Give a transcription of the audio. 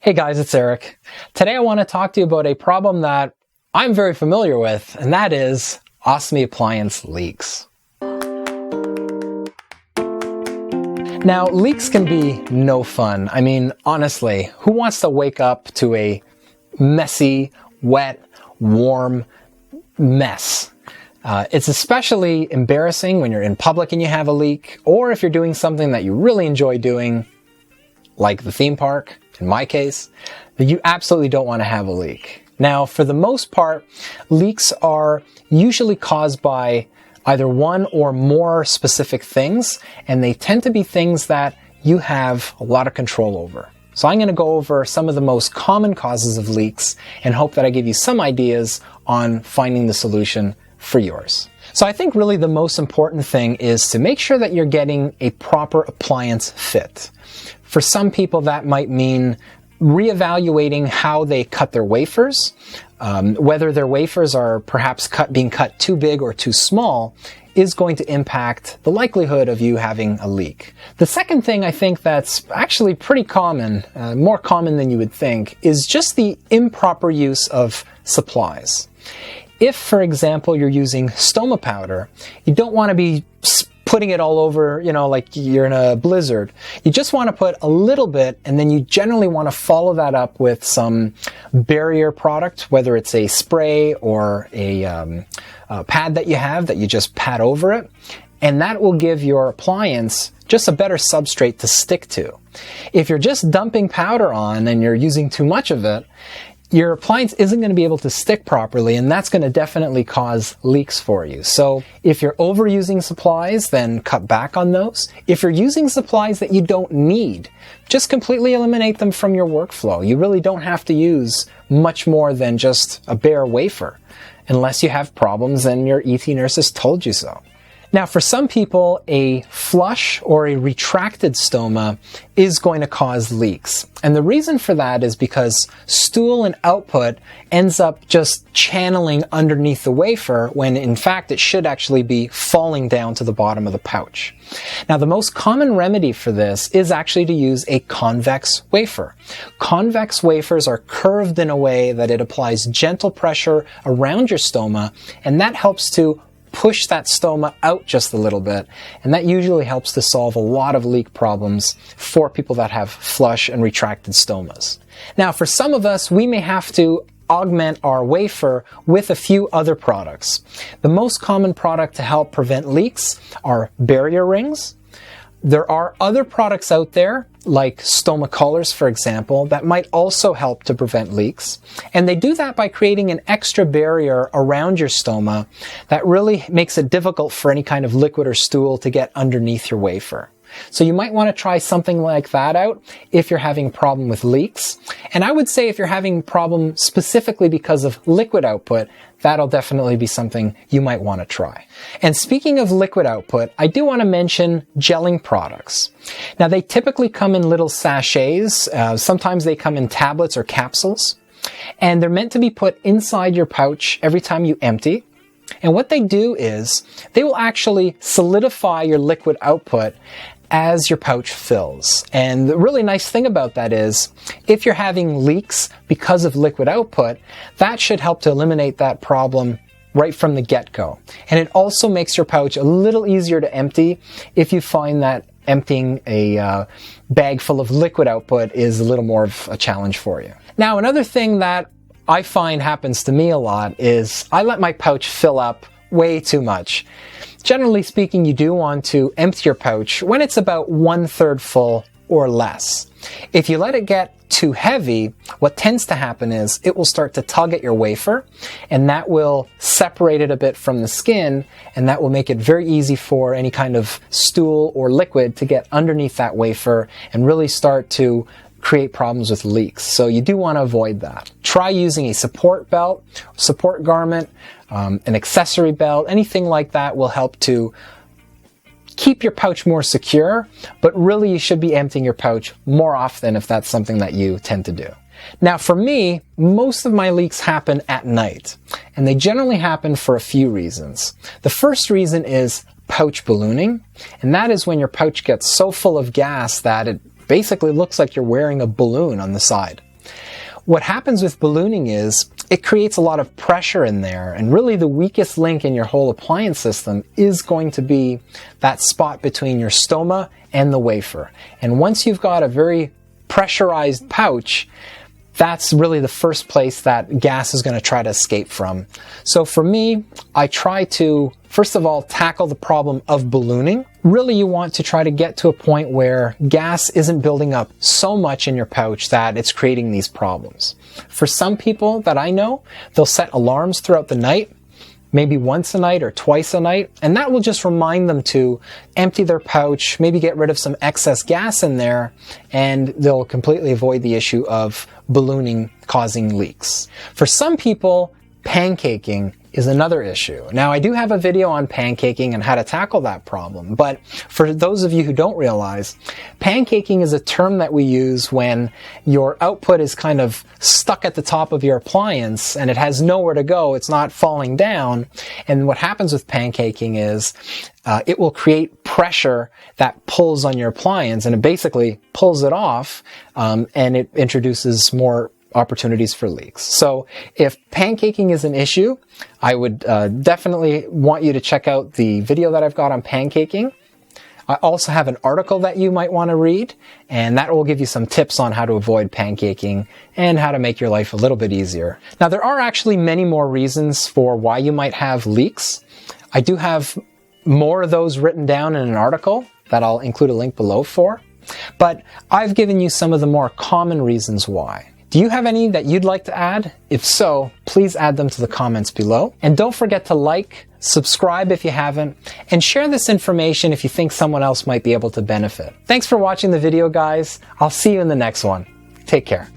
Hey guys, it's Eric. Today I want to talk to you about a problem that I'm very familiar with, and that is ostomy appliance leaks. Now, leaks can be no fun. I mean, honestly, who wants to wake up to a messy, wet, warm mess? It's especially embarrassing when you're in public and you have a leak, or if you're doing something that you really enjoy doing, like the theme park, in my case, that you absolutely don't want to have a leak. Now, for the most part, leaks are usually caused by either one or more specific things, and they tend to be things that you have a lot of control over. So I'm going to go over some of the most common causes of leaks and hope that I give you some ideas on finding the solution for yours. So I think really the most important thing is to make sure that you're getting a proper appliance fit. For some people that might mean reevaluating how they cut their wafers, whether their wafers are perhaps being cut too big or too small is going to impact the likelihood of you having a leak. The second thing I think that's actually pretty common, more common than you would think, is just the improper use of supplies. If, for example, you're using stoma powder, you don't want to be putting it all over, like you're in a blizzard. You just want to put a little bit, and then you generally want to follow that up with some barrier product, whether it's a spray or a pad that you have that you just pat over it, and that will give your appliance just a better substrate to stick to. If you're just dumping powder on and you're using too much of it, your appliance isn't going to be able to stick properly, and that's going to definitely cause leaks for you. So if you're overusing supplies, then cut back on those. If you're using supplies that you don't need, just completely eliminate them from your workflow. You really don't have to use much more than just a bare wafer, unless you have problems and your ET nurse has told you so. Now, for some people, a flush or a retracted stoma is going to cause leaks. And the reason for that is because stool and output ends up just channeling underneath the wafer when in fact it should actually be falling down to the bottom of the pouch. Now, the most common remedy for this is actually to use a convex wafer. Convex wafers are curved in a way that it applies gentle pressure around your stoma, and that helps to push that stoma out just a little bit, and that usually helps to solve a lot of leak problems for people that have flush and retracted stomas. Now, for some of us, we may have to augment our wafer with a few other products. The most common product to help prevent leaks are barrier rings. There are other products out there, like stoma collars, for example, that might also help to prevent leaks. And they do that by creating an extra barrier around your stoma that really makes it difficult for any kind of liquid or stool to get underneath your wafer. So you might want to try something like that out if you're having a problem with leaks. And I would say if you're having a problem specifically because of liquid output, that'll definitely be something you might want to try. And speaking of liquid output, I do want to mention gelling products. Now, they typically come in little sachets. Sometimes they come in tablets or capsules. And they're meant to be put inside your pouch every time you empty. And what they do is they will actually solidify your liquid output as your pouch fills. And the really nice thing about that is if you're having leaks because of liquid output, that should help to eliminate that problem right from the get-go. And it also makes your pouch a little easier to empty if you find that emptying a bag full of liquid output is a little more of a challenge for you. Now, another thing that I find happens to me a lot is I let my pouch fill up way too much. Generally speaking, you do want to empty your pouch when it's about 1/3 full or less. If you let it get too heavy, what tends to happen is it will start to tug at your wafer, and that will separate it a bit from the skin, and that will make it very easy for any kind of stool or liquid to get underneath that wafer and really start to create problems with leaks. So you do want to avoid that. Try using a support belt, support garment, an accessory belt, anything like that will help to keep your pouch more secure, but really you should be emptying your pouch more often if that's something that you tend to do. Now, for me, most of my leaks happen at night, and they generally happen for a few reasons. The first reason is pouch ballooning, and that is when your pouch gets so full of gas that it basically looks like you're wearing a balloon on the side. what happens with ballooning is it creates a lot of pressure in there, and really the weakest link in your whole appliance system is going to be that spot between your stoma and the wafer. And once you've got a very pressurized pouch, that's really the first place that gas is going to try to escape from. So for me, I try to, first of all, tackle the problem of ballooning. Really, you want to try to get to a point where gas isn't building up so much in your pouch that it's creating these problems. For some people that I know, they'll set alarms throughout the night, maybe once a night or twice a night, and that will just remind them to empty their pouch, maybe get rid of some excess gas in there, and they'll completely avoid the issue of ballooning causing leaks. For some people, pancaking is another issue. Now, I do have a video on pancaking and how to tackle that problem, but for those of you who don't realize, pancaking is a term that we use when your output is kind of stuck at the top of your appliance and it has nowhere to go, it's not falling down, and what happens with pancaking is it will create pressure that pulls on your appliance, and it basically pulls it off, and it introduces more opportunities for leaks. So if pancaking is an issue, I would definitely want you to check out the video that I've got on pancaking. I also have an article that you might want to read, and that will give you some tips on how to avoid pancaking and how to make your life a little bit easier. Now, there are actually many more reasons for why you might have leaks. I do have more of those written down in an article that I'll include a link below for, but I've given you some of the more common reasons why. Do you have any that you'd like to add? If so, please add them to the comments below. And don't forget to like, subscribe if you haven't, and share this information if you think someone else might be able to benefit. Thanks for watching the video, guys. I'll see you in the next one. Take care.